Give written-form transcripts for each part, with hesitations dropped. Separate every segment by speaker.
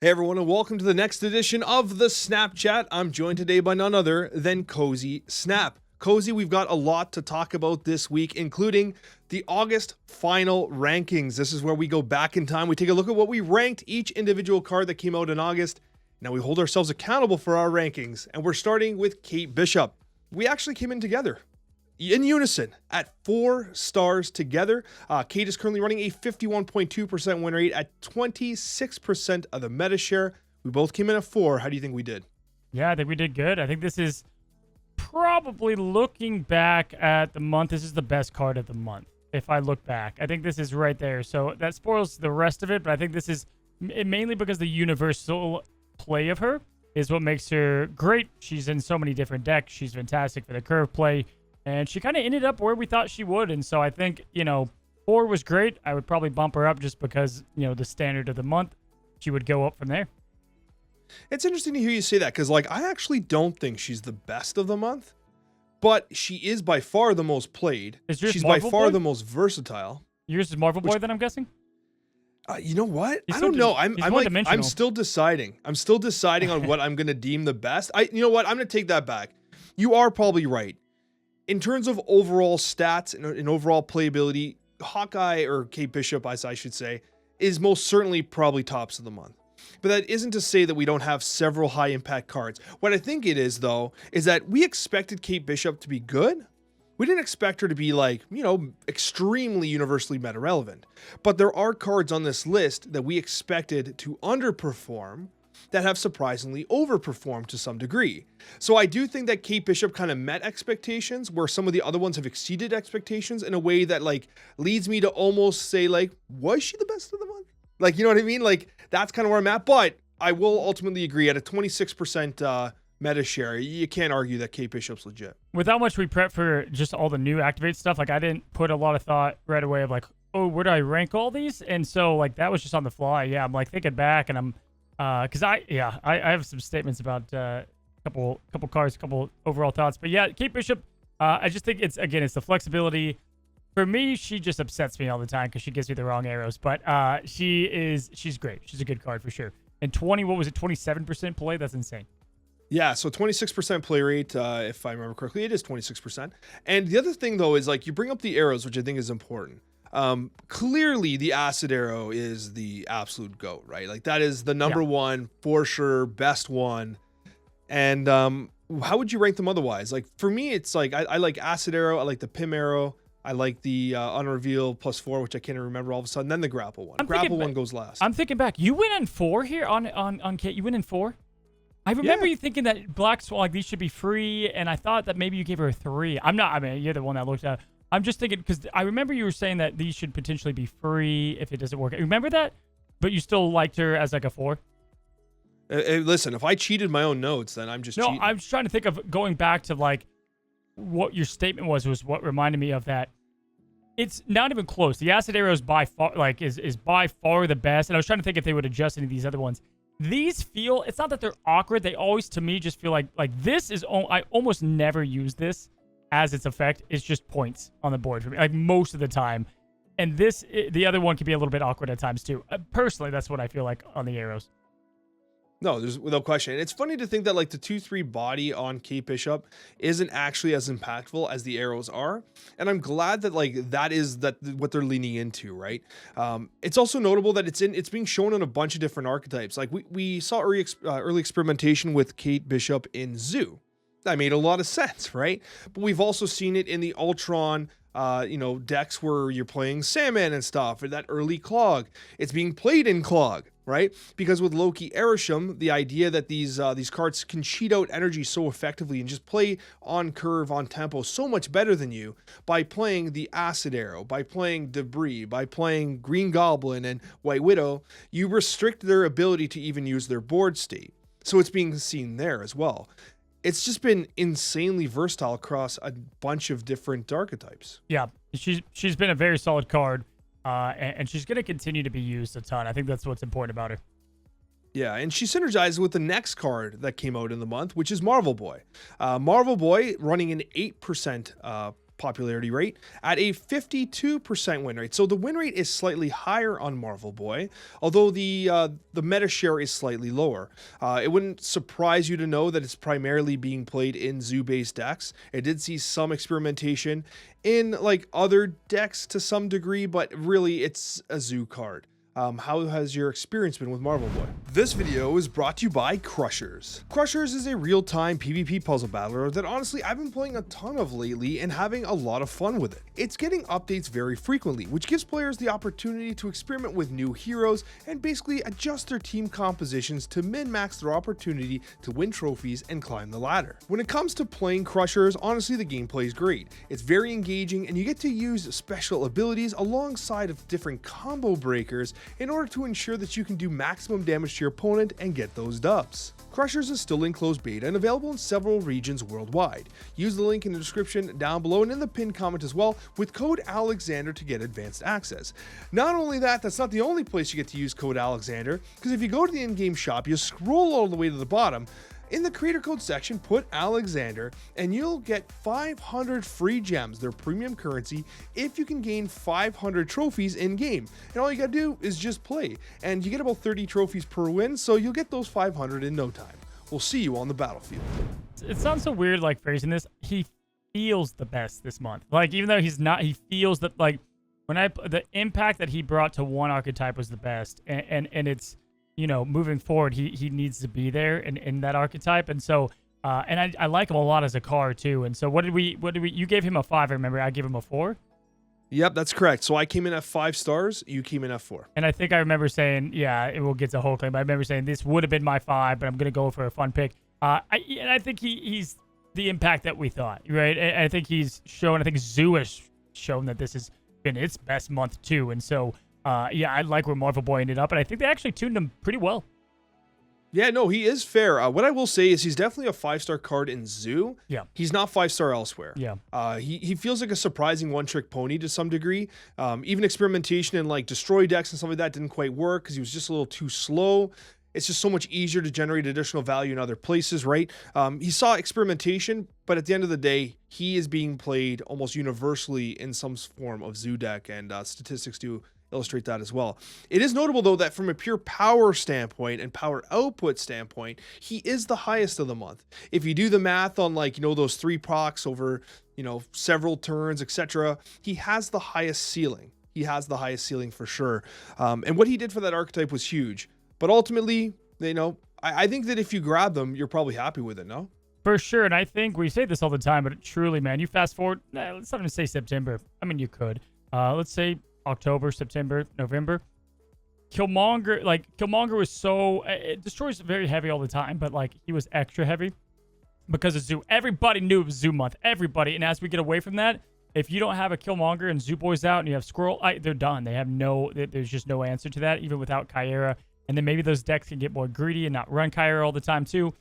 Speaker 1: Hey everyone, and welcome to the next edition of the Snapchat. I'm joined today by none other than Cozy Snap. Cozy, we've got a lot to talk about this week, including the August final rankings. This is where we go back in time. We take a look at what we ranked each individual card that came out in August. Now we hold ourselves accountable for our rankings, and we're starting with Kate Bishop. We actually came in together in unison at 4 stars together. Kate is currently running a 51.2% win rate at 26% of the meta share. We both came in at 4. How do you think we did?
Speaker 2: Yeah, I think we did good. I think this is probably, looking back at the month, this is the best card of the month. If I look back, I think this is right there. So that spoils the rest of it, but I think this is mainly because the universal play of her is what makes her great. She's in so many different decks. She's fantastic for the curve play. And she kind of ended up where we thought she would. And so I think, 4 was great. I would probably bump her up just because, the standard of the month, she would go up from there.
Speaker 1: It's interesting to hear you say that because, I actually don't think she's the best of the month, but she is by far the most played. She's by far the most versatile.
Speaker 2: Yours is Marvel Boy, then I'm guessing?
Speaker 1: You know what? I don't know. I'm still deciding. I'm still deciding on what I'm going to deem the best. You know what? I'm going to take that back. You are probably right. In terms of overall stats and overall playability, Hawkeye, or Kate Bishop, as I should say, is most certainly probably tops of the month. But that isn't to say that we don't have several high impact cards. What I think it is, though, is that we expected Kate Bishop to be good. We didn't expect her to be extremely universally meta relevant. But there are cards on this list that we expected to underperform that have surprisingly overperformed to some degree. So I do think that Kate Bishop kind of met expectations where some of the other ones have exceeded expectations in a way that leads me to almost say was she the best of the month? You know what I mean? That's kind of where I'm at, but I will ultimately agree at a 26% meta share. You can't argue that Kate Bishop's legit.
Speaker 2: With how much we prep for just all the new activate stuff, I didn't put a lot of thought right away of where do I rank all these? And so that was just on the fly. Yeah, I'm thinking back and I'm because I have some statements about a couple cards, a couple overall thoughts. But yeah, Kate Bishop, I just think it's the flexibility. For me, she just upsets me all the time because she gives me the wrong arrows. But she's great. She's a good card for sure. And 27% play? That's insane.
Speaker 1: Yeah, so 26% play rate, if I remember correctly, it is 26%. And the other thing though is you bring up the arrows, which I think is important. Clearly the acid arrow is the absolute GOAT, right? That is the number one for sure, best one. And how would you rank them otherwise? For me, it's I like acid arrow, I like the Pim arrow, I like the unreveal +4, which I can't remember all of a sudden, then the grapple one. Grapple one goes last.
Speaker 2: I'm thinking back. You went in 4 here on Kate. You went in 4. I remember you thinking that Black Swan, these should be free, and I thought that maybe you gave her a 3. You're the one that looked at. I'm just thinking, because I remember you were saying that these should potentially be free if it doesn't work. Remember that? But you still liked her as a 4?
Speaker 1: Listen, if I cheated my own notes, then I'm just cheating.
Speaker 2: No, I'm just trying to think of going back to what your statement was what reminded me of that. It's not even close. The acid arrow is by far is by far the best. And I was trying to think if they would adjust any of these other ones. These feel, it's not that they're awkward. They always, to me, just feel like this is, I almost never use this as its effect. It's just points on the board for me, most of the time. And the other one can be a little bit awkward at times too. Personally, that's what I feel like on the arrows.
Speaker 1: No, there's without question. It's funny to think that the 2/3 body on Kate Bishop isn't actually as impactful as the arrows are, and I'm glad that that is what they're leaning into, right? It's also notable that it's being shown in a bunch of different archetypes. We saw early experimentation with Kate Bishop in Zoo. That made a lot of sense, right? But we've also seen it in the Ultron decks where you're playing Sandman and stuff, or that early Clog. It's being played in Clog, right? Because with Loki Erisham, the idea that these cards can cheat out energy so effectively and just play on curve, on tempo so much better than you by playing the Acid Arrow, by playing Debris, by playing Green Goblin and White Widow, you restrict their ability to even use their board state. So it's being seen there as well. It's just been insanely versatile across a bunch of different archetypes.
Speaker 2: Yeah, she's been a very solid card, and she's going to continue to be used a ton. I think that's what's important about her.
Speaker 1: Yeah, and she synergized with the next card that came out in the month, which is Marvel Boy. Marvel Boy running an 8% popularity rate at a 52% win rate. So the win rate is slightly higher on Marvel Boy, although the meta share is slightly lower. It wouldn't surprise you to know that it's primarily being played in zoo-based decks. It did see some experimentation in like other decks to some degree, but really it's a zoo card. How has your experience been with Marvel Boy? This video is brought to you by Crushers. Crushers is a real-time PvP puzzle battler that honestly I've been playing a ton of lately and having a lot of fun with it. It's getting updates very frequently, which gives players the opportunity to experiment with new heroes and basically adjust their team compositions to min-max their opportunity to win trophies and climb the ladder. When it comes to playing Crushers, honestly the gameplay is great. It's very engaging and you get to use special abilities alongside of different combo breakers in order to ensure that you can do maximum damage to your opponent and get those dubs. Crushers is still in closed beta and available in several regions worldwide. Use the link in the description down below and in the pinned comment as well with code Alexander to get advanced access. Not only that, that's not the only place you get to use code Alexander, because if you go to the in-game shop, you scroll all the way to the bottom. In the creator code section, put Alexander and you'll get 500 free gems, their premium currency, if you can gain 500 trophies in game. And all you gotta do is just play. And you get about 30 trophies per win, so you'll get those 500 in no time. We'll see you on the battlefield.
Speaker 2: It sounds so weird like phrasing this. He feels the best this month. Like even though he's not, he feels that like the impact that he brought to one archetype was the best. And it's, you know, moving forward, he needs to be there in that archetype. And so, and I like him a lot as a card too. And so what did we, you gave him a 5, I remember. I gave him a 4.
Speaker 1: Yep, that's correct. So I came in at 5 stars, you came in at 4.
Speaker 2: And I think I remember saying, yeah, it will get to Hulkling, but I remember saying this would have been my 5, but I'm going to go for a fun pick. I think he's the impact that we thought, right? I think he's shown, I think Zoo has shown that this has been its best month too. And so, yeah, I like where Marvel Boy ended up, and I think they actually tuned him pretty well.
Speaker 1: Yeah, no, he is fair. What I will say is he's definitely a 5-star card in Zoo.
Speaker 2: Yeah.
Speaker 1: He's not 5-star elsewhere.
Speaker 2: Yeah.
Speaker 1: He feels like a surprising one-trick pony to some degree. Even experimentation in like destroy decks and stuff like that didn't quite work because he was just a little too slow. It's just so much easier to generate additional value in other places, right? He saw experimentation, but at the end of the day, he is being played almost universally in some form of Zoo deck, and statistics do illustrate that as well. It is notable though that from a pure power standpoint and power output standpoint, he is the highest of the month. If you do the math on like, you know, those 3 procs over, you know, several turns, etc., he has the highest ceiling. He has the highest ceiling for sure. And what he did for that archetype was huge. But ultimately, you know, I think that if you grab them, you're probably happy with it, no?
Speaker 2: For sure, and I think we say this all the time, but truly, man, you fast forward, let's not even say September. I mean, you could. Let's say October, September, November. Killmonger was so, it destroys very heavy all the time, but like he was extra heavy because of Zoo. Everybody knew it was Zoo month, everybody. And as we get away from that, if you don't have a Killmonger and Zoo Boy's out and you have Squirrel, they're done. They have there's just no answer to that, even without Kyera. And then maybe those decks can get more greedy and not run Kyera all the time too.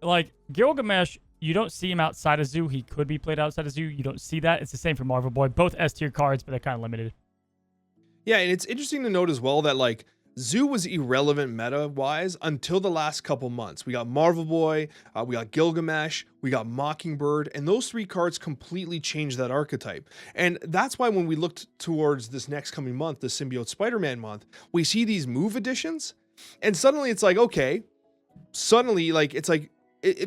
Speaker 2: Like Gilgamesh, you don't see him outside of Zoo. He could be played outside of Zoo. You don't see that. It's the same for Marvel Boy. Both S tier cards, but they're kind of limited.
Speaker 1: Yeah, and it's interesting to note as well that like Zoo was irrelevant meta-wise until the last couple months. We got Marvel Boy, we got Gilgamesh, we got Mockingbird, and those 3 cards completely changed that archetype. And that's why when we looked towards this next coming month, the Symbiote Spider-Man month, we see these move additions, and suddenly it's like, okay, suddenly like it's like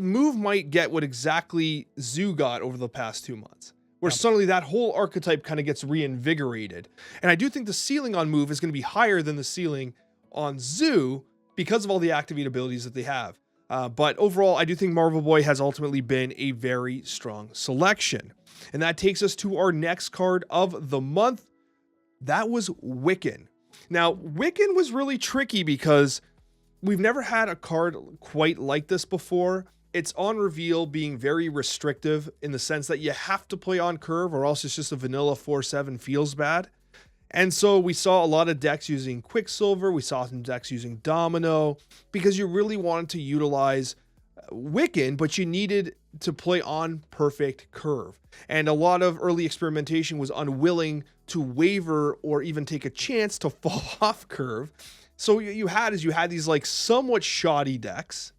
Speaker 1: move might get what exactly Zoo got over the past 2 months. Where suddenly that whole archetype kind of gets reinvigorated. And I do think the ceiling on Move is going to be higher than the ceiling on Zoo because of all the activate abilities that they have. But overall, I do think Marvel Boy has ultimately been a very strong selection. And that takes us to our next card of the month. That was Wiccan. Now, Wiccan was really tricky because we've never had a card quite like this before. It's on reveal being very restrictive in the sense that you have to play on curve or else it's just a vanilla 4/7 feels bad. And so we saw a lot of decks using Quicksilver. We saw some decks using Domino because you really wanted to utilize Wiccan, but you needed to play on perfect curve. And a lot of early experimentation was unwilling to waver or even take a chance to fall off curve. So you had these like somewhat shoddy decks.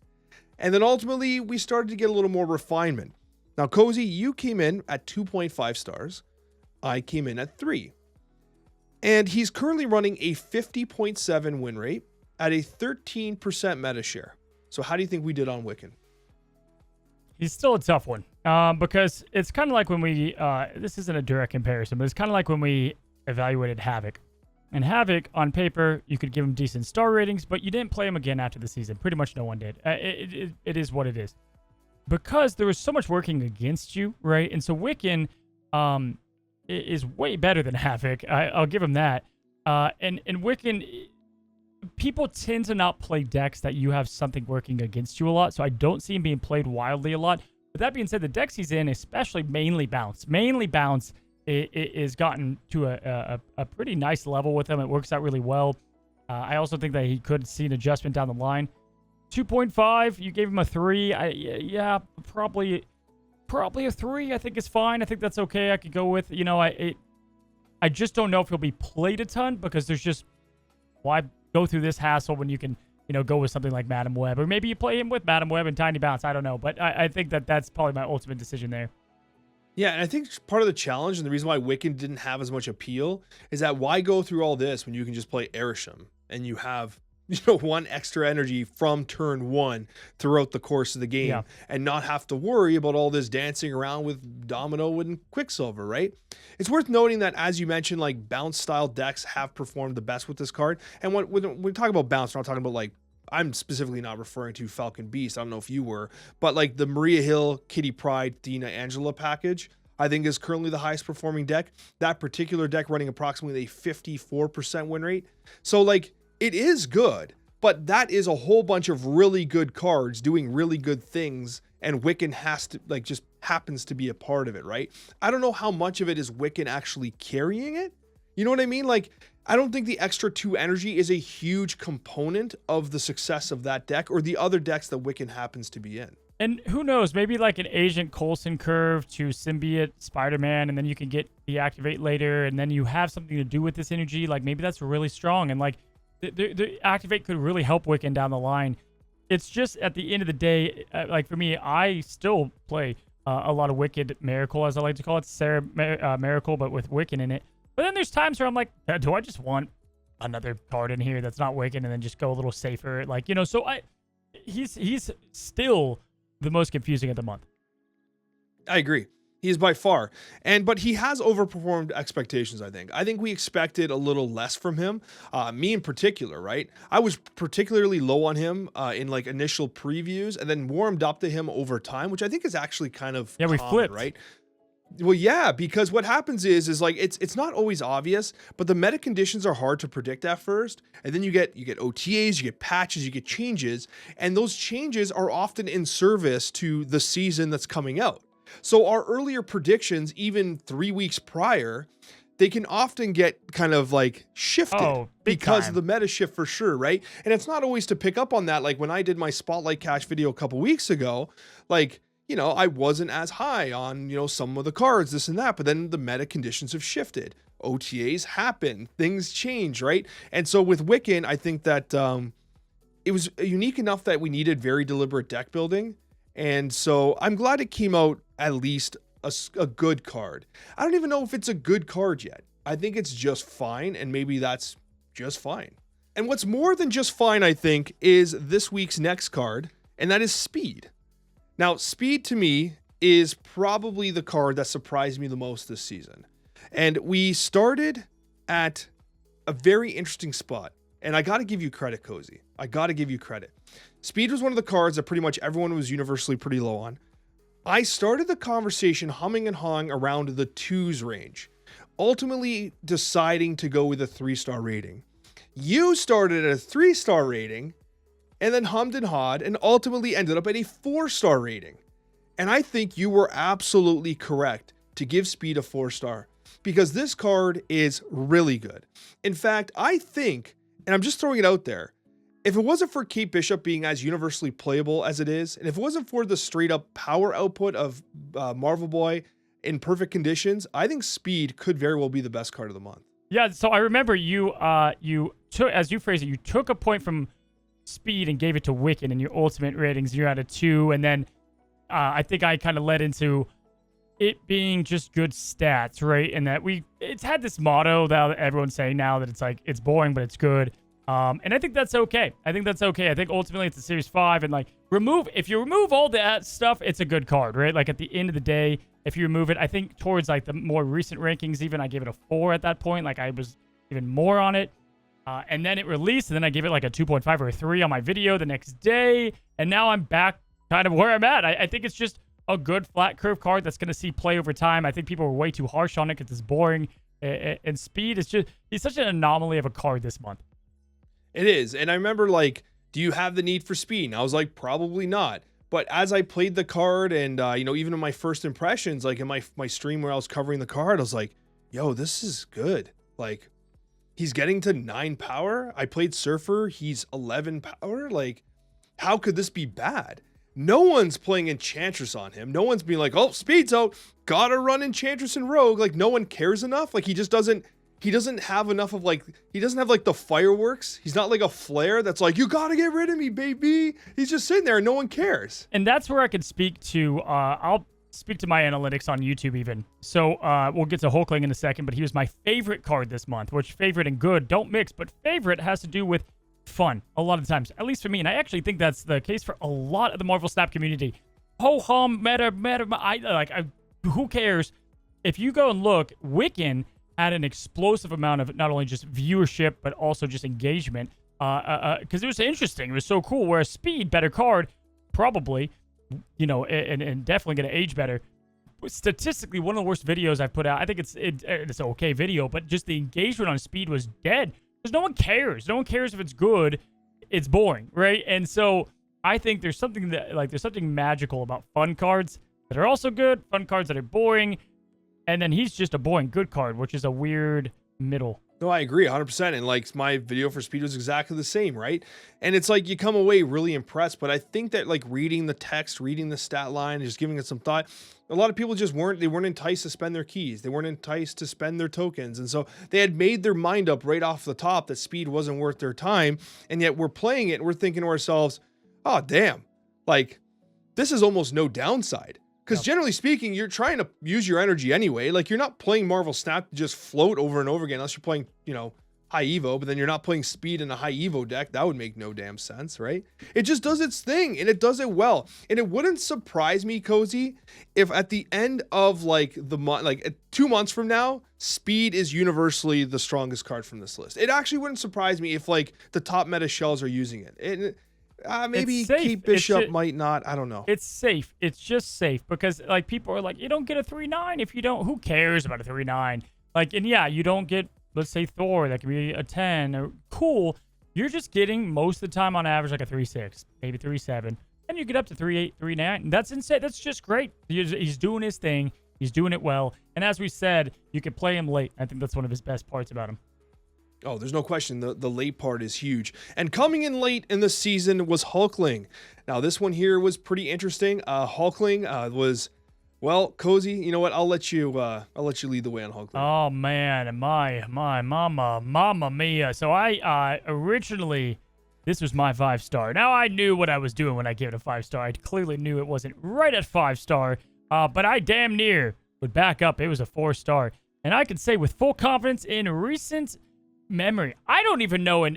Speaker 1: And then ultimately we started to get a little more refinement. Now, Cozy, you came in at 2.5 stars. I came in at 3. And he's currently running a 50.7 win rate at a 13% meta share. So how do you think we did on Wiccan?
Speaker 2: He's still a tough one because it's kind of like when we, this isn't a direct comparison, but it's kind of like when we evaluated Havoc. And Havoc, on paper, you could give him decent star ratings, but you didn't play him again after the season. Pretty much no one did. It is what it is. Because there was so much working against you, right? And so Wiccan is way better than Havoc. I'll give him that. And Wiccan, people tend to not play decks that you have something working against you a lot, so I don't see him being played wildly a lot. But that being said, the decks he's in, especially mainly bounce, is gotten to a pretty nice level with him. It works out really well. I also think that he could see an adjustment down the line. 2.5, you gave him a 3. Yeah, probably a 3. I think is fine. I think that's okay. I could go with, I just don't know if he'll be played a ton because there's just, why go through this hassle when you can, go with something like Madam Web, or maybe you play him with Madam Web and Tiny Bounce. I don't know, but I think that's probably my ultimate decision there.
Speaker 1: Yeah, and I think part of the challenge and the reason why Wiccan didn't have as much appeal is that why go through all this when you can just play Erisham and you have, one extra energy from turn 1 throughout the course of the game and not have to worry about all this dancing around with Domino and Quicksilver, right? It's worth noting that, as you mentioned, like bounce style decks have performed the best with this card. And when we talk about bounce, we're not talking about like, I'm specifically not referring to Falcon Beast. I don't know if you were, but like the Maria Hill, Kitty Pryde, Dina Angela package, I think is currently the highest performing deck. That particular deck running approximately a 54% win rate. So like it is good, but that is a whole bunch of really good cards doing really good things. And Wiccan has to just happens to be a part of it, right? I don't know how much of it is Wiccan actually carrying it. You know what I mean? Like, I don't think the extra 2 energy is a huge component of the success of that deck or the other decks that Wiccan happens to be in.
Speaker 2: And who knows, maybe like an Agent Coulson curve to Symbiote Spider-Man, and then you can get the Activate later, and then you have something to do with this energy. Like, maybe that's really strong, and like the Activate could really help Wiccan down the line. It's just at the end of the day, like for me, I still play a lot of Wicked Miracle, as I like to call it, Sarah Miracle, but with Wiccan in it. But then there's times where I'm like, do I just want another card in here that's not Wiccan and then just go a little safer? Like, so he's still the most confusing of the month.
Speaker 1: I agree. He is by far. But he has overperformed expectations, I think. I think we expected a little less from him. Me in particular, right? I was particularly low on him in like initial previews and then warmed up to him over time, which I think is actually kind of
Speaker 2: we flipped,
Speaker 1: right? Well, yeah, because what happens is like it's not always obvious, but the meta conditions are hard to predict at first, and then you get OTAs, you get patches, you get changes, and those changes are often in service to the season that's coming out. So our earlier predictions, even 3 weeks prior, they can often get kind of like shifted because of the meta shift for sure, right? And it's not always to pick up on that. Like when I did my Spotlight Cash video a couple weeks ago, like, I wasn't as high on, some of the cards, this and that, but then the meta conditions have shifted. OTAs happen, things change, right? And so with Wiccan, I think that it was unique enough that we needed very deliberate deck building. And so I'm glad it came out at least a good card. I don't even know if it's a good card yet. I think it's just fine, and maybe that's just fine. And what's more than just fine, I think, is this week's next card, and that is Speed. Now, Speed to me is probably the card that surprised me the most this season. And we started at a very interesting spot. And I got to give you credit, Cozy. I got to give you credit. Speed was one of the cards that pretty much everyone was universally pretty low on. I started the conversation humming and hawing around the 2s range, ultimately deciding to go with a 3-star rating. You started at a 3-star rating, and then hummed and hawed, and ultimately ended up at a 4-star rating. And I think you were absolutely correct to give Speed a 4-star, because this card is really good. In fact, I think, and I'm just throwing it out there, if it wasn't for Kate Bishop being as universally playable as it is, and if it wasn't for the straight up power output of Marvel Boy in perfect conditions, I think Speed could very well be the best card of the month.
Speaker 2: Yeah, so I remember you took, as you phrased it, you took a point from Speed and gave it to Wiccan in your ultimate ratings. You're at a 2, and then I think I kind of led into it being just good stats, right? And that it's had this motto that everyone's saying now that it's like, it's boring, but it's good. And I think that's okay. I think ultimately it's a Series 5, and like if you remove all that stuff, it's a good card, right? Like at the end of the day, if you remove it, I think towards like the more recent rankings, even I gave it a 4 at that point. Like I was even more on it. And then it released, and then I gave it like a 2.5 or a 3 on my video the next day. And now I'm back kind of where I'm at. I think it's just a good flat curve card that's going to see play over time. I think people were way too harsh on it because it's boring. And Speed is he's such an anomaly of a card this month.
Speaker 1: It is. And I remember, like, do you have the need for Speed? And I was like, probably not. But as I played the card and, even in my first impressions, like in my stream where I was covering the card, I was like, yo, this is good. Like, he's getting to 9 power. I played Surfer. He's 11 power. Like, how could this be bad? No one's playing Enchantress on him. No one's being like, oh, Speed's out. Gotta run Enchantress and Rogue. Like, no one cares enough. Like, he doesn't have enough of like, he doesn't have like the fireworks. He's not like a flare that's like, you gotta get rid of me, baby. He's just sitting there and no one cares.
Speaker 2: And that's where I could speak to, I'll speak to my analytics on YouTube even. So we'll get to Hulkling in a second, but he was my favorite card this month, which favorite and good don't mix, but favorite has to do with fun a lot of times, at least for me. And I actually think that's the case for a lot of the Marvel Snap community. Ho-hum, meta, who cares? If you go and look, Wiccan had an explosive amount of not only just viewership, but also just engagement. Because it was interesting. It was so cool. Whereas Speed, better card, probably, and definitely going to age better. Statistically, one of the worst videos I've put out. I think it's an okay video, but just the engagement on Speed was dead. Because no one cares. No one cares if it's good. It's boring, right? And so I think there's something magical about fun cards that are also good, fun cards that are boring. And then he's just a boring good card, which is a weird middle.
Speaker 1: No, I agree 100%. And like my video for Speed was exactly the same, right? And it's like you come away really impressed. But I think that like reading the text, reading the stat line, just giving it some thought, a lot of people just weren't enticed to spend their keys. They weren't enticed to spend their tokens. And so they had made their mind up right off the top that Speed wasn't worth their time. And yet we're playing it and we're thinking to ourselves, oh, damn, like this is almost no downside. Because generally speaking, you're trying to use your energy anyway. Like you're not playing Marvel Snap to just float over and over again, unless you're playing, high Evo, but then you're not playing Speed in a high Evo deck. That would make no damn sense, right? It just does its thing and it does it well. And it wouldn't surprise me, Cozy, if at the end of like the month, like 2 months from now, Speed is universally the strongest card from this list. It actually wouldn't surprise me if like the top meta shells are using it. Maybe Keep Bishop might not. I don't know.
Speaker 2: It's safe. It's just safe because like people are like, you don't get a 3/9 if you don't. Who cares about a 3/9? Like, and yeah, you don't get, let's say Thor, that could be a 10 or cool. You're just getting most of the time on average like a 3/6, maybe 3/7, and you get up to 3/8, 3/9. That's insane. That's just great. He's doing his thing. He's doing it well. And as we said, you could play him late. I think that's one of his best parts about him.
Speaker 1: Oh, there's no question. The late part is huge. And coming in late in the season was Hulkling. Now, this one here was pretty interesting. Hulkling was, well, Cozy, you know what? I'll let you lead the way on Hulkling.
Speaker 2: Oh, man. My mamma mia. So I originally, this was my 5-star. Now, I knew what I was doing when I gave it a 5-star. I clearly knew it wasn't right at 5-star, but I damn near would back up. It was a 4-star. And I can say with full confidence in recent memory, I don't even know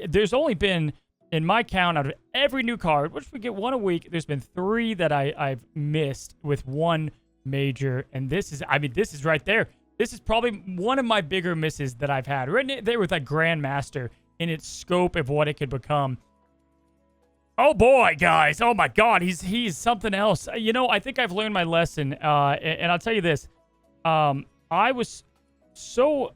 Speaker 2: there's only been, in my count, out of every new card, which we get one a week, there's been 3 that I've missed with one major, and this is right there. This is probably one of my bigger misses that I've had right there with like Grandmaster in its scope of what it could become. Oh boy, guys! Oh my God, he's something else. I think I've learned my lesson, and I'll tell you this: I was so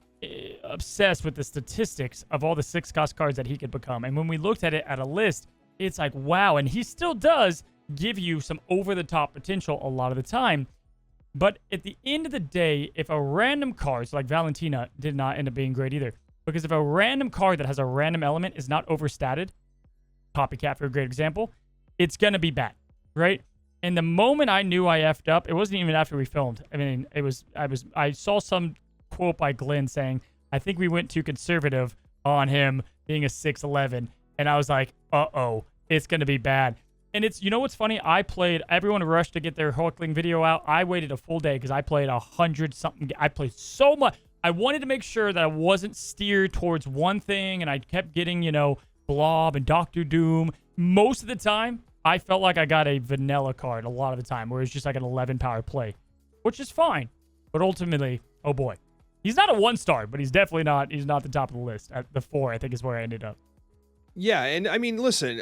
Speaker 2: obsessed with the statistics of all the 6-cost cards that he could become. And when we looked at it at a list, it's like, wow. And he still does give you some over-the-top potential a lot of the time. But at the end of the day, if a random card, so like Valentina did not end up being great either, because if a random card that has a random element is not overstated, Copycat for a great example, it's going to be bad, right? And the moment I knew I effed up, it wasn't even after we filmed. I mean, I saw some quote by Glenn saying, I think we went too conservative on him being a 6'11", and I was like, uh-oh, it's going to be bad. And it's, you know what's funny? Everyone rushed to get their Hulkling video out. I waited a full day because I played 100-something. I played so much. I wanted to make sure that I wasn't steered towards one thing, and I kept getting, Blob and Doctor Doom. Most of the time, I felt like I got a vanilla card a lot of the time, where it's just like an 11-power play, which is fine. But ultimately, oh boy. He's not a 1-star, but he's definitely not. He's not the top of the list. At the 4, I think, is where I ended up.
Speaker 1: Yeah, and I mean, listen,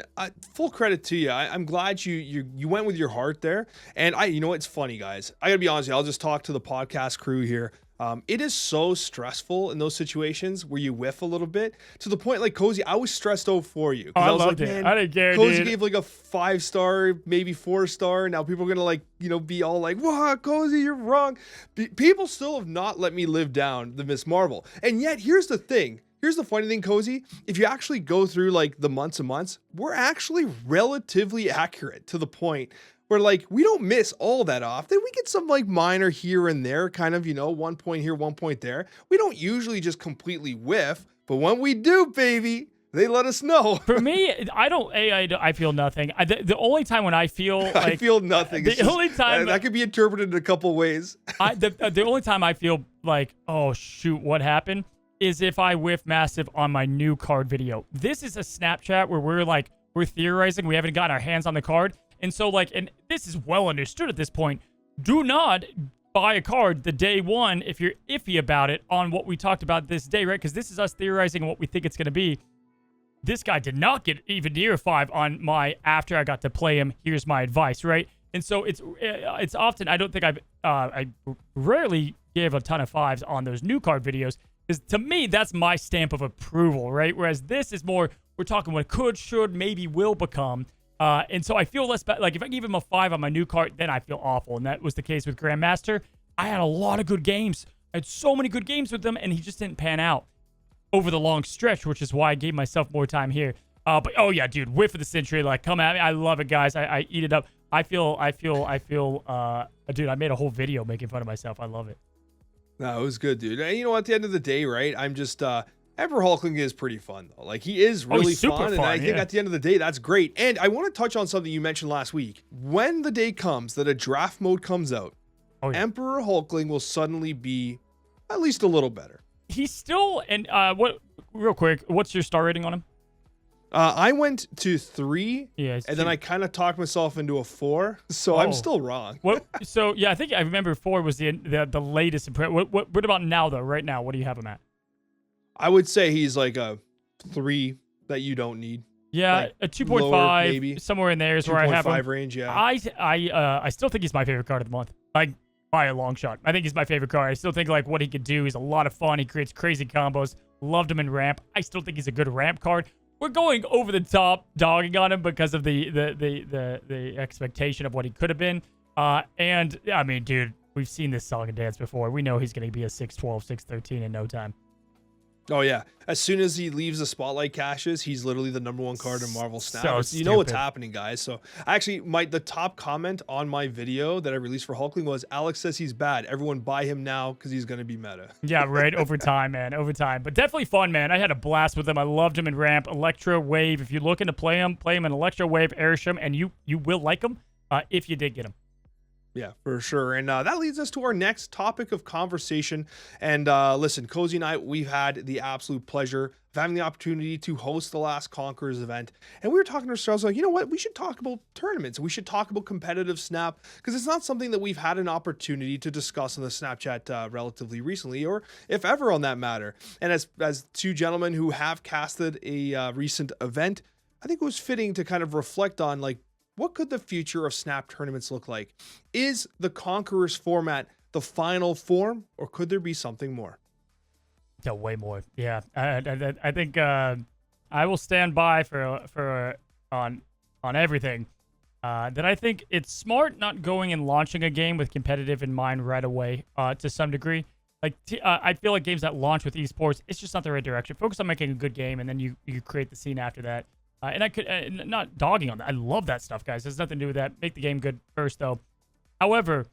Speaker 1: full credit to you. I'm glad you went with your heart there. And it's funny, guys. I gotta be honest with you, I'll just talk to the podcast crew here. It is so stressful in those situations where you whiff a little bit, to the point like Cozy, I was stressed out for you.
Speaker 2: I loved it. I didn't care,
Speaker 1: Cozy
Speaker 2: dude.
Speaker 1: gave like a 5-star, maybe 4-star. Now people are gonna be all like, "Wow, Cozy, you're wrong." People still have not let me live down the Miss Marvel. And yet, here's the thing. Here's the funny thing, Cozy. If you actually go through like the months and months, we're actually relatively accurate to the point where like we don't miss all that often. We get some like minor here and there, kind of, 1 point here, 1 point there. We don't usually just completely whiff, but when we do, baby, they let us know.
Speaker 2: For me, I feel nothing. The only time when I feel like
Speaker 1: I feel nothing.
Speaker 2: The only time
Speaker 1: that could be interpreted in a couple ways.
Speaker 2: The only time I feel like, oh shoot, what happened, is if I whiff massive on my new card video. This is a Snapchat where we're theorizing. We haven't gotten our hands on the card. And so and this is well understood at this point. Do not buy a card the day one if you're iffy about it on what we talked about this day, right? Because this is us theorizing what we think it's going to be. This guy did not get even near 5 on my, after I got to play him, here's my advice, right? And so it's often, I don't think I rarely give a ton of 5s on those new card videos. Because to me, that's my stamp of approval, right? Whereas this is more, we're talking what could, should, maybe will become. And so I feel less bad. Like if I give him a 5 on my new card, then I feel awful. And that was the case with Grandmaster. I had a lot of good games. I had so many good games with him, and he just didn't pan out over the long stretch, which is why I gave myself more time here. But oh yeah, dude, whiff of the century. Like, come at me. I love it, guys. I eat it up. I feel, dude, I made a whole video making fun of myself. I love it.
Speaker 1: No, it was good, dude. And at the end of the day, right? I'm just Emperor Hulkling is pretty fun though. Like he is really fun, and I think at the end of the day, that's great. And I want to touch on something you mentioned last week. When the day comes that a draft mode comes out, Emperor Hulkling will suddenly be at least a little better.
Speaker 2: He's still, and real quick, what's your star rating on him?
Speaker 1: I went to 3,
Speaker 2: and
Speaker 1: then I kind of talked myself into a 4, so I'm still wrong.
Speaker 2: So yeah, I think I remember 4 was the latest. What about now though? Right now, what do you have him at?
Speaker 1: I would say he's like a 3 that you don't need.
Speaker 2: Yeah, like a 2.5, maybe somewhere in there is where I have him.
Speaker 1: 2.5 range. Yeah.
Speaker 2: I still think he's my favorite card of the month. Like by a long shot. I think he's my favorite card. I still think like what he could do. He's a lot of fun. He creates crazy combos. Loved him in ramp. I still think he's a good ramp card. We're going over the top dogging on him because of the expectation of what he could have been. And I mean, dude, we've seen this song and dance before. We know he's going to be a 6'12", 6'13" in no time.
Speaker 1: Oh yeah, as soon as he leaves the spotlight caches, he's literally the #1 card in Marvel Snap.
Speaker 2: So
Speaker 1: you know what's happening, guys. So actually, the top comment on my video that I released for Hulkling was, Alex says he's bad. Everyone buy him now because he's gonna be meta.
Speaker 2: Yeah, right. Over time, man. Over time. But definitely fun, man. I had a blast with him. I loved him in ramp. Electro Wave. If you're looking to play him in Electro Wave, Airsham, and you will like him if you did get him.
Speaker 1: Yeah, for sure. And that leads us to our next topic of conversation. And listen, Cozy and I, we've had the absolute pleasure of having the opportunity to host the Last Conquerors event. And we were talking to ourselves like, you know what? We should talk about tournaments. We should talk about competitive Snap because it's not something that we've had an opportunity to discuss on the Snapchat relatively recently, or if ever on that matter. And as two gentlemen who have casted a recent event, I think it was fitting to kind of reflect on like, what could the future of Snap tournaments look like? Is the Conquerors format the final form, or could there be something more?
Speaker 2: Yeah, way more. Yeah, I think I will stand by on everything. That I think it's smart not going and launching a game with competitive in mind right away. To some degree, like I feel like games that launch with esports, it's just not the right direction. Focus on making a good game, and then you create the scene after that. And I could not dogging on that. I love that stuff, guys. There's nothing to do with that. Make the game good first, though. However,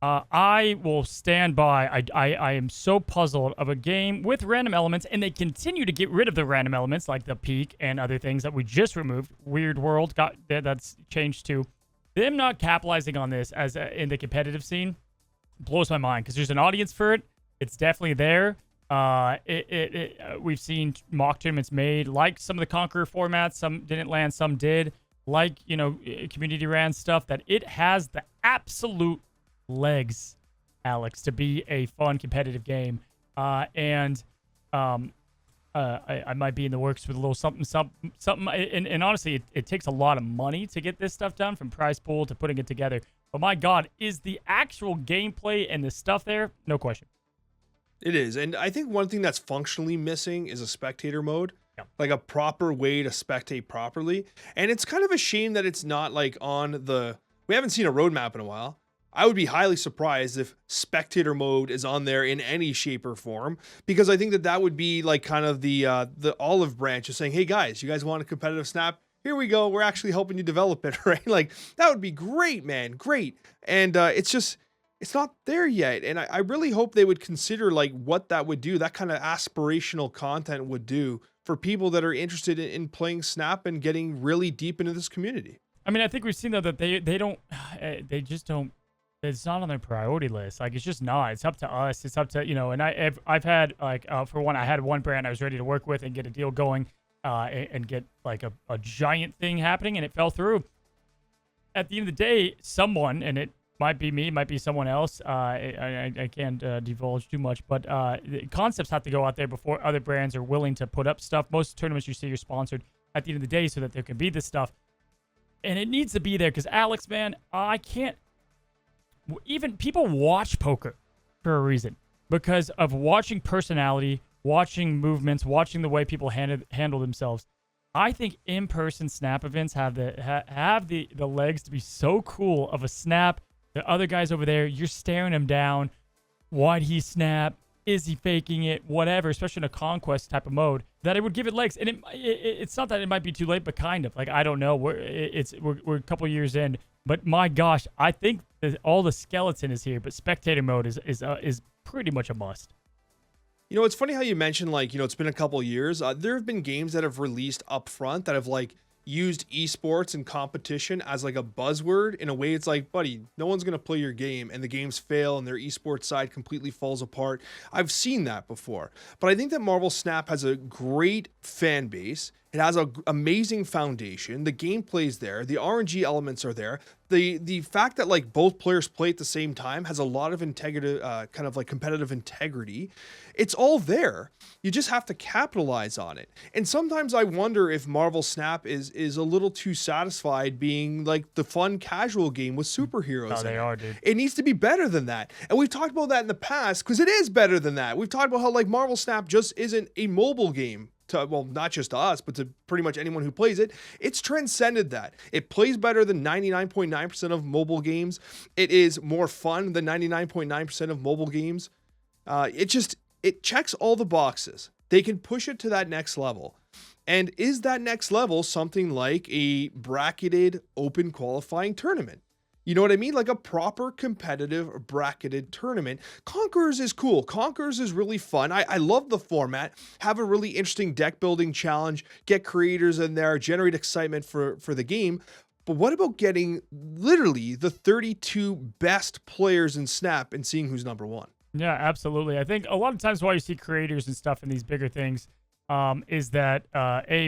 Speaker 2: I will stand by. I am so puzzled of a game with random elements, and they continue to get rid of the random elements like the peak and other things that we just removed. Weird World that's changed too. Them not capitalizing on this in the competitive scene blows my mind because there's an audience for it. It's definitely there. We've seen mock tournaments made like some of the Conqueror formats. Some didn't land, some did. Like community ran stuff that it has the absolute legs, Alex, to be a fun competitive game. I might be in the works with a little something. And honestly, it takes a lot of money to get this stuff done, from prize pool to putting it together. But my God, is the actual gameplay and the stuff there? No question.
Speaker 1: It is. And I think one thing that's functionally missing is a spectator mode. Yeah. Like a proper way to spectate properly. And it's kind of a shame that it's not like we haven't seen a roadmap in a while. I would be highly surprised if spectator mode is on there in any shape or form, because I think that would be like kind of the olive branch of saying, hey guys, you guys want a competitive Snap? Here we go. We're actually helping you develop it, right? Like that would be great, man. Great. And it's not there yet. And I really hope they would consider like what that would do, that kind of aspirational content would do for people that are interested in playing Snap and getting really deep into this community.
Speaker 2: I mean, I think we've seen though that they just don't. It's not on their priority list. Like, it's just not. It's up to us. It's up to, and I've had, like, for one, I had one brand I was ready to work with and get a deal going and get, like, a giant thing happening, and it fell through. At the end of the day, someone, and it might be me, it might be someone else, I can't divulge too much, but the concepts have to go out there before other brands are willing to put up stuff. Most tournaments you see are sponsored at the end of the day so that there can be this stuff. And it needs to be there because, Alex, man, I can't. Even people watch poker for a reason, because of watching personality, watching movements, watching the way people handle themselves. I think in-person Snap events have the legs to be so cool of a Snap. The other guys over there, you're staring him down. Why'd he snap? Is he faking it? Whatever, especially in a conquest type of mode, that it would give it legs. And it's not that it might be too late, but kind of. Like, I don't know. We're a couple years in. But my gosh, I think that all the skeleton is here, but spectator mode is pretty much a must.
Speaker 1: It's funny how you mentioned, like, it's been a couple years. There have been games that have released up front that have, like, used esports and competition as, like, a buzzword. In a way, it's like, buddy, no one's going to play your game, and the games fail, and their esports side completely falls apart. I've seen that before. But I think that Marvel Snap has a great fan base. It has an amazing foundation. The gameplay's there. The RNG elements are there. The fact that, like, both players play at the same time has a lot of integrity, kind of like competitive integrity. It's all there. You just have to capitalize on it. And sometimes I wonder if Marvel Snap is a little too satisfied being like the fun casual game with superheroes.
Speaker 2: Oh, they are, dude.
Speaker 1: It needs to be better than that. And we've talked about that in the past because it is better than that. We've talked about how, like, Marvel Snap just isn't a mobile game. Not just to us, but to pretty much anyone who plays it. It's transcended that. It plays better than 99.9% of mobile games. It is more fun than 99.9% of mobile games. It checks all the boxes. They can push it to that next level. And is that next level something like a bracketed open qualifying tournament? You know what I mean? Like a proper competitive bracketed tournament. Conquerors is cool. Conquerors is really fun. I love the format. Have a really interesting deck building challenge. Get creators in there. Generate excitement for the game. But what about getting literally the 32 best players in Snap and seeing who's number one?
Speaker 2: Yeah, absolutely. I think a lot of times why you see creators and stuff in these bigger things is that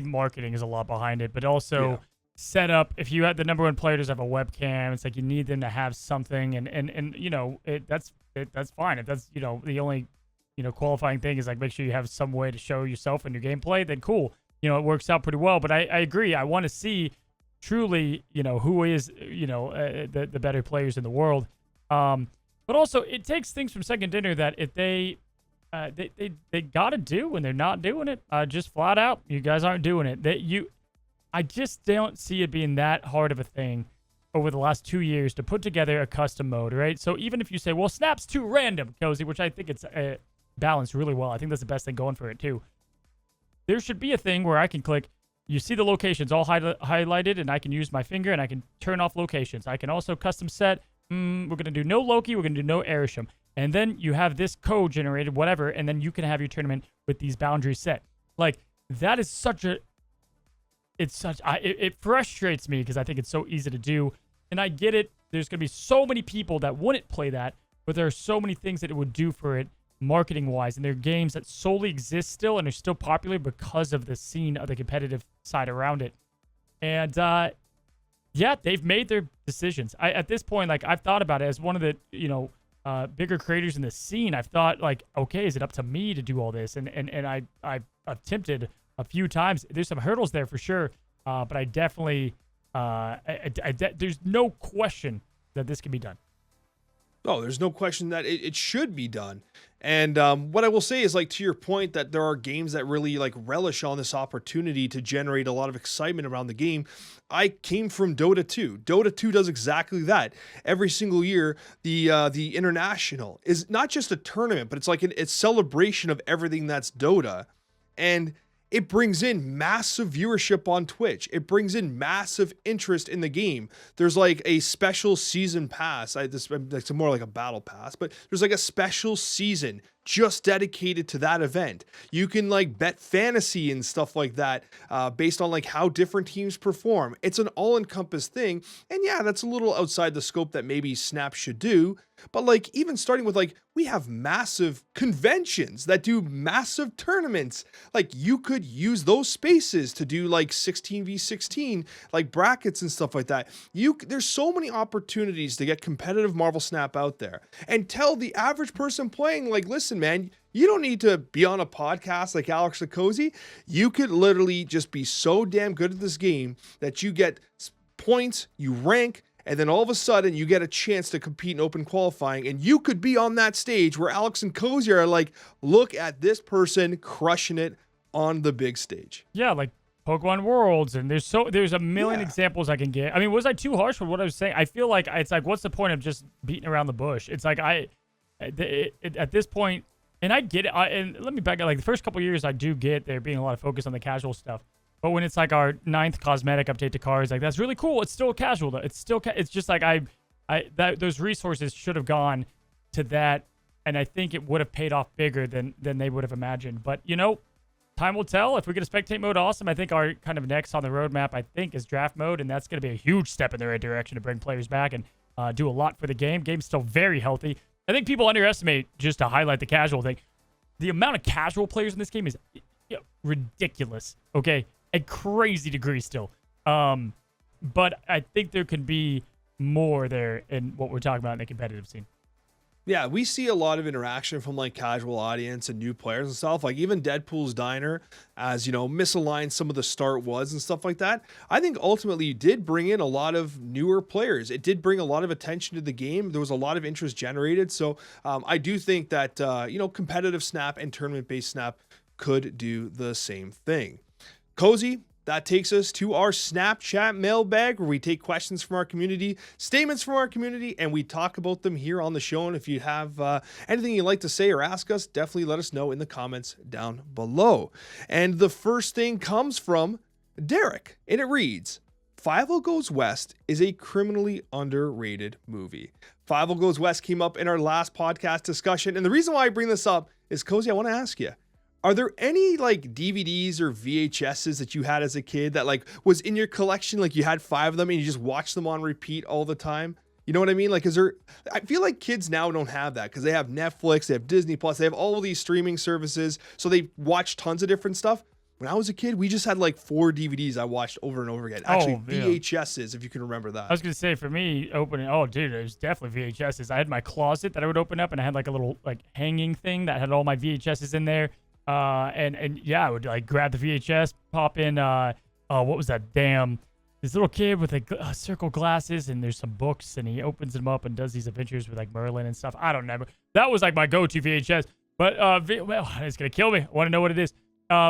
Speaker 2: marketing is a lot behind it, but also... Yeah. Set up, if you had the number one player doesn't have a webcam, it's like you need them to have something, and that's fine. If that's the only qualifying thing is like make sure you have some way to show yourself and your gameplay, then cool. It works out pretty well. But I agree. I want to see truly who is the better players in the world. But also it takes things from Second Dinner that if they got to do when they're not doing it, just flat out, you guys aren't doing it. I just don't see it being that hard of a thing over the last 2 years to put together a custom mode, right? So even if you say, well, Snap's too random, Cozy, which I think it's balanced really well. I think that's the best thing going for it, too. There should be a thing where I can click, you see the locations all highlighted, and I can use my finger, and I can turn off locations. I can also custom set we're going to do no Loki, we're going to do no Arishem. And then you have this code generated, whatever, and then you can have your tournament with these boundaries set. Like, that is such a... It frustrates me because I think it's so easy to do. And I get it. There's going to be so many people that wouldn't play that, but there are so many things that it would do for it marketing-wise. And there are games that solely exist still and are still popular because of the scene of the competitive side around it. And, yeah, they've made their decisions. At this point, like, I've thought about it as one of the, bigger creators in the scene. I've thought, like, okay, is it up to me to do all this? And I've attempted a few times. There's some hurdles there for sure, but I definitely, there's no question that this can be done.
Speaker 1: Oh, there's no question that it should be done. And what I will say is, like, to your point that there are games that really like relish on this opportunity to generate a lot of excitement around the game. I came from Dota 2. Dota 2 does exactly that. Every single year, the International is not just a tournament, but it's like a celebration of everything that's Dota. And it brings in massive viewership on Twitch. It brings in massive interest in the game. There's like a special season pass. It's more like a battle pass, but there's like a special season just dedicated to that event. You can like bet fantasy and stuff like that based on like how different teams perform. It's an all-encompassed thing. And yeah, that's a little outside the scope that maybe Snap should do. But like even starting with like, we have massive conventions that do massive tournaments. Like you could use those spaces to do like 16v16, like brackets and stuff like that. There's so many opportunities to get competitive Marvel Snap out there and tell the average person playing, like, listen, man, you don't need to be on a podcast like Alex and Cozy. You could literally just be so damn good at this game that you get points, you rank, and then all of a sudden you get a chance to compete in open qualifying, and you could be on that stage where Alex and Cozy are like, look at this person crushing it on the big stage.
Speaker 2: Yeah, like Pokemon Worlds, and there's a million examples I can get. I mean, was I too harsh for what I was saying? I feel like it's like, what's the point of just beating around the bush? It's like at this point, and I get it. And let me back up. Like the first couple years, I do get there being a lot of focus on the casual stuff. But when it's like our 9th cosmetic update to cards, like that's really cool. It's still casual though. It's just like those resources should have gone to that, and I think it would have paid off bigger than they would have imagined. But time will tell. If we get a spectate mode, awesome. I think our kind of next on the roadmap, I think, is draft mode, and that's going to be a huge step in the right direction to bring players back and do a lot for the game. Game's still very healthy. I think people underestimate, just to highlight the casual thing, the amount of casual players in this game is ridiculous. Okay. A crazy degree still. But I think there could be more there in what we're talking about in the competitive scene.
Speaker 1: Yeah, we see a lot of interaction from like casual audience and new players and stuff. Like even Deadpool's Diner, as misaligned some of the start was and stuff like that. I think ultimately did bring in a lot of newer players. It did bring a lot of attention to the game. There was a lot of interest generated. So I do think that competitive Snap and tournament-based Snap could do the same thing. Cozy, that takes us to our Snapchat mailbag, where we take questions from our community, statements from our community, and we talk about them here on the show. And if you have anything you'd like to say or ask us, definitely let us know in the comments down below. And the first thing comes from Derek, and it reads, 5 Goes West is a criminally underrated movie. 5 Goes West came up in our last podcast discussion. And the reason why I bring this up is, Cozy, I want to ask you, are there any like DVDs or VHSs that you had as a kid that like was in your collection? Like you had 5 of them and you just watched them on repeat all the time? You know what I mean? Like, I feel like kids now don't have that because they have Netflix, they have Disney Plus, they have all these streaming services. So they watch tons of different stuff. When I was a kid, we just had like 4 DVDs I watched over and over again. Actually, VHSs, if you can remember that.
Speaker 2: I was going to say, for me, it was definitely VHSs. I had my closet that I would open up, and I had like a little like hanging thing that had all my VHSs in there. And yeah, I would like grab the VHS, pop in, what was that? This little kid with like circle glasses, and there's some books, and he opens them up and does these adventures with like Merlin and stuff. I don't know. That was like my go-to VHS. But it's gonna kill me. I want to know what it is.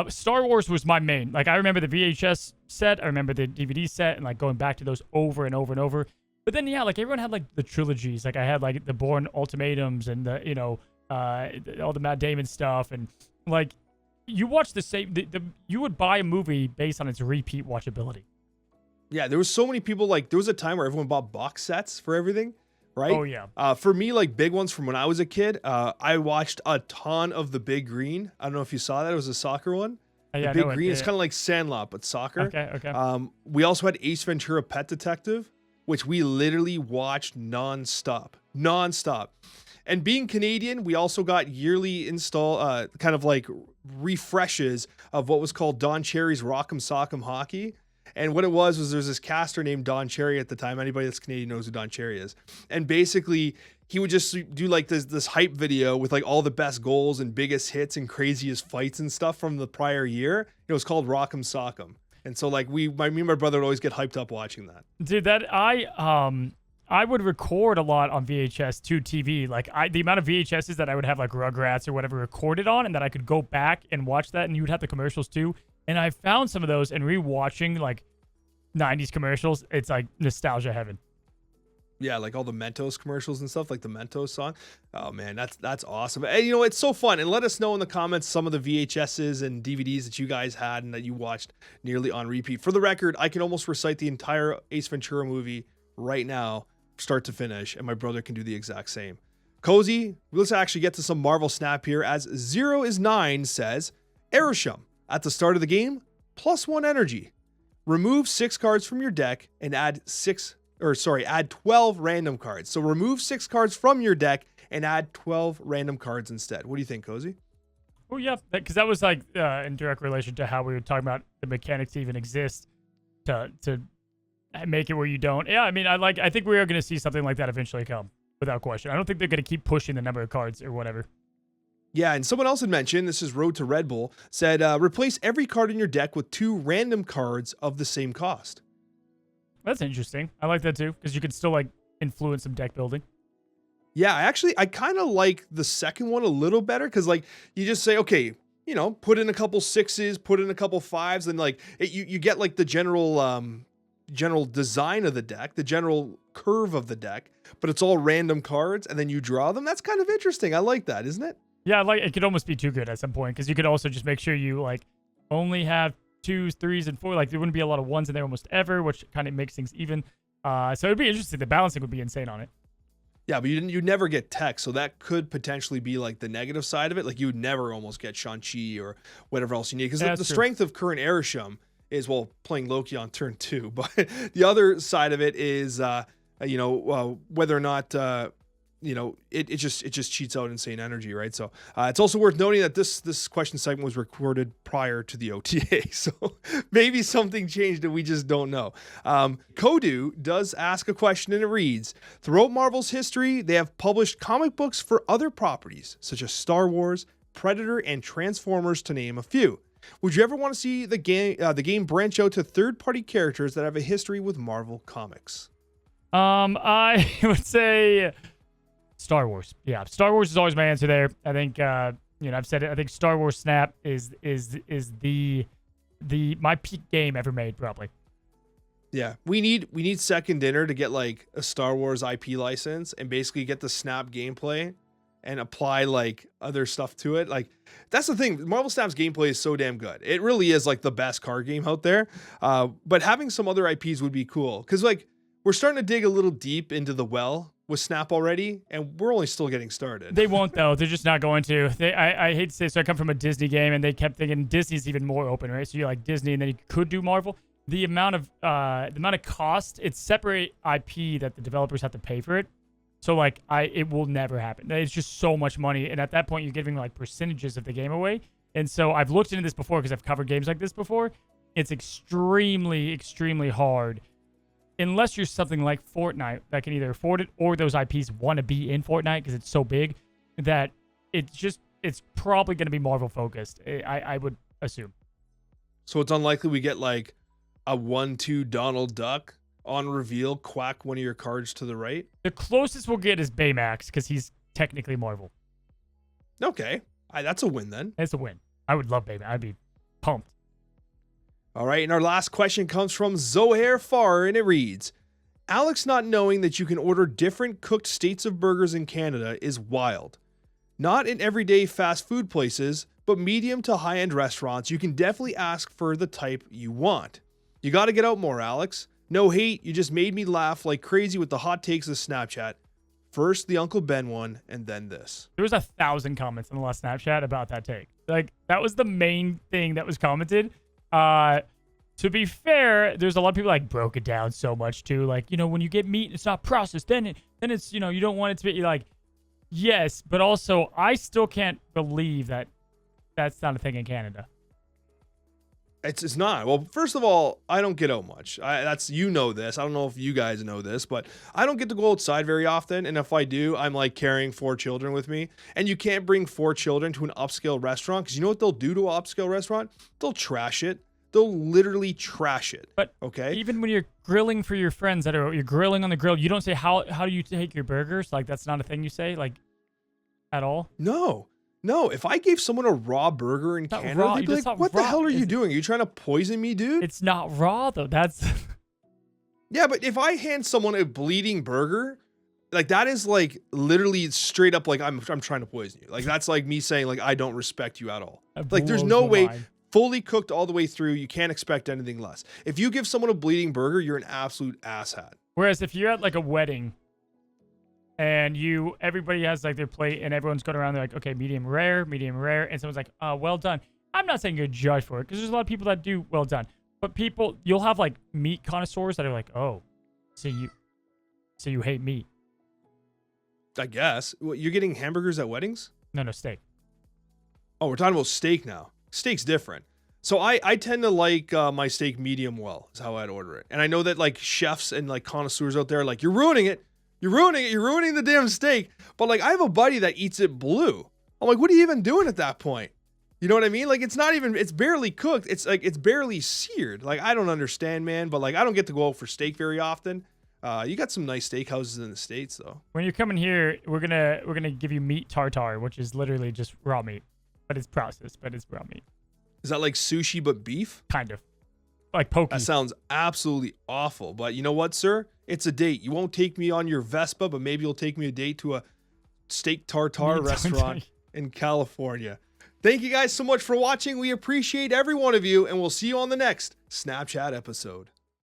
Speaker 2: Star Wars was my main. Like I remember the VHS set, I remember the DVD set, and like going back to those over and over and over. But then like everyone had like the trilogies. Like I had like the Bourne Ultimatums and the all the Matt Damon stuff, and like you watch the same. You would buy a movie based on its repeat watchability.
Speaker 1: Yeah, there was so many people, like there was a time where everyone bought box sets for everything. right?
Speaker 2: Oh yeah.
Speaker 1: For me, like big ones from when I was a kid, I watched a ton of The Big Green. I don't know if you saw that. It was a soccer one.
Speaker 2: Yeah,
Speaker 1: The Big Green is kind of like Sandlot, but soccer.
Speaker 2: Okay.
Speaker 1: We also had Ace Ventura Pet Detective, which we literally watched nonstop. And being Canadian, we also got yearly kind of like refreshes of what was called Don Cherry's Rock'em Sock'em Hockey. And what it was there's this caster named Don Cherry at the time. Anybody that's Canadian knows who Don Cherry is. And basically, he would just do like this hype video with like all the best goals and biggest hits and craziest fights and stuff from the prior year. It was called Rock'em Sock'em. And so like me and my brother would always get hyped up watching that.
Speaker 2: Dude, I would record a lot on VHS to TV. Like the amount of VHSs that I would have like Rugrats or whatever recorded on, and that I could go back and watch that, and you would have the commercials too. And I found some of those, and rewatching like 90s commercials, it's like nostalgia heaven.
Speaker 1: Yeah, like all the Mentos commercials and stuff, like the Mentos song. Oh man, that's awesome. And you know, it's so fun. And let us know in the comments some of the VHSs and DVDs that you guys had and that you watched nearly on repeat. For the record, I can almost recite the entire Ace Ventura movie right now, start to finish, and my brother can do the exact same. Cozy, let's actually get to some Marvel Snap here, as 0 is 9 says, Arishem, at the start of the game, +1 energy. Remove 6 cards from your deck and add 12 random cards. So remove 6 cards from your deck and add 12 random cards instead. What do you think, Cozy?
Speaker 2: Oh yeah, because that was like in direct relation to how we were talking about the mechanics to even exist to make it where you don't. Yeah, I mean, I think we are going to see something like that eventually come, without question. I don't think they're going to keep pushing the number of cards or whatever.
Speaker 1: Yeah, and someone else had mentioned, this is Road to Red Bull, said replace every card in your deck with 2 random cards of the same cost.
Speaker 2: That's interesting. I like that too, because you can still like influence some deck building.
Speaker 1: Yeah, I kind of like the second one a little better, because like you just say, okay, you know, put in a couple 6s, put in a couple 5s, and like you get like the general design of the deck, the general curve of the deck, but it's all random cards, and then you draw them. That's kind of interesting. I like that, isn't it?
Speaker 2: Yeah, like it could almost be too good at some point, because you could also just make sure you like only have 2s, 3s, and 4. Like there wouldn't be a lot of 1s in there almost ever, which kind of makes things even. So it'd be interesting. The balancing would be insane on it.
Speaker 1: Yeah, but you'd never get tech, so that could potentially be like the negative side of it. Like you would never almost get Shang-Chi or whatever else you need, because the strength of current Arishem is, well, playing Loki on turn 2, but the other side of it is whether or not it just cheats out insane energy, right? So it's also worth noting that this question segment was recorded prior to the OTA, so maybe something changed and we just don't know. Kodu does ask a question, and it reads, throughout Marvel's history, they have published comic books for other properties such as Star Wars, Predator, and Transformers, to name a few. Would you ever want to see the game branch out to third-party characters that have a history with Marvel Comics?
Speaker 2: I would say Star Wars. Yeah, Star Wars is always my answer there. I think I've said it. I think Star Wars Snap is the my peak game ever made, probably.
Speaker 1: Yeah, we need Second Dinner to get like a Star Wars IP license and basically get the Snap gameplay and apply like other stuff to it. Like that's the thing. Marvel Snap's gameplay is so damn good. It really is like the best card game out there. But having some other IPs would be cool, because like we're starting to dig a little deep into the well with Snap already, and we're only still getting started.
Speaker 2: They won't though. They're just not going to. I hate to say, so I come from a Disney game, and they kept thinking Disney's even more open, right? So you're like Disney, and then you could do Marvel. The amount of cost, it's separate IP that the developers have to pay for it. So like it will never happen. It's just so much money, and at that point you're giving like percentages of the game away. And so I've looked into this before because I've covered games like this before. It's extremely, extremely hard, unless you're something like Fortnite that can either afford it or those IPs want to be in Fortnite because it's so big that it's probably going to be Marvel focused. I would assume.
Speaker 1: So it's unlikely we get like a 1/2 Donald Duck on reveal, quack one of your cards to the right.
Speaker 2: The closest we'll get is Baymax because he's technically Marvel.
Speaker 1: Okay, that's a win then.
Speaker 2: It's a win. I would love Baymax. I'd be pumped.
Speaker 1: All right, and our last question comes from Zohair Farr, and it reads, Alex not knowing that you can order different cooked states of burgers in Canada is wild. Not in everyday fast food places, but medium to high-end restaurants, you can definitely ask for the type you want. You got to get out more, Alex. No hate, you just made me laugh like crazy with the hot takes of Snapchat. First the Uncle Ben one, and then this.
Speaker 2: There was 1,000 comments in the last Snapchat about that take. Like, that was the main thing that was commented. To be fair, there's a lot of people like broke it down so much too. Like, you know, when you get meat, it's not processed. Then it's, you know, you don't want it to be like, yes, but also I still can't believe that that's not a thing in Canada.
Speaker 1: It's not. Well, first of all, I don't get out much. You know this. I don't know if you guys know this, but I don't get to go outside very often. And if I do, I'm like carrying 4 children with me. And you can't bring 4 children to an upscale restaurant because you know what they'll do to an upscale restaurant? They'll trash it. They'll literally trash it.
Speaker 2: But
Speaker 1: okay,
Speaker 2: even when you're grilling for your friends you're grilling on the grill, you don't say how do you take your burgers? Like, that's not a thing you say, like, at all.
Speaker 1: No, if I gave someone a raw burger in Canada,
Speaker 2: raw.
Speaker 1: they'd be like, what the hell are you doing? Are you trying to poison me, dude?
Speaker 2: It's not raw, though. That's...
Speaker 1: Yeah, but if I hand someone a bleeding burger, like, that is, like, literally straight up, like, I'm trying to poison you. Like, that's like me saying, like, I don't respect you at all. Like, there's no way, fully cooked all the way through, you can't expect anything less. If you give someone a bleeding burger, you're an absolute asshat.
Speaker 2: Whereas if you're at, like, a wedding... and everybody has like their plate and everyone's going around, they're like, okay, medium rare, and someone's like, well done. I'm not saying you're judged for it because there's a lot of people that do well done, but you'll have like meat connoisseurs that are like, oh, so you hate meat.
Speaker 1: I guess. What, you're getting hamburgers at weddings?
Speaker 2: No, steak.
Speaker 1: Oh, we're talking about steak now. Steak's different. So I tend to like my steak medium well is how I'd order it. And I know that like chefs and like connoisseurs out there are like, you're ruining it. You're ruining the damn steak. But like, I have a buddy that eats it blue. I'm like, what are you even doing at that point? You know what I mean? Like, it's barely cooked. It's like, it's barely seared. Like, I don't understand, man. But like, I don't get to go out for steak very often. You got some nice steakhouses in the States though.
Speaker 2: When you're coming here, we're gonna give you meat tartare, which is literally just raw meat, but it's processed, but it's raw meat.
Speaker 1: Is that like sushi, but beef?
Speaker 2: Kind of. Like poke.
Speaker 1: That sounds absolutely awful. But you know what, sir? It's a date. You won't take me on your Vespa, but maybe you'll take me a date to a steak tartare restaurant in California. Thank you guys so much for watching. We appreciate every one of you, and we'll see you on the next Snapchat episode.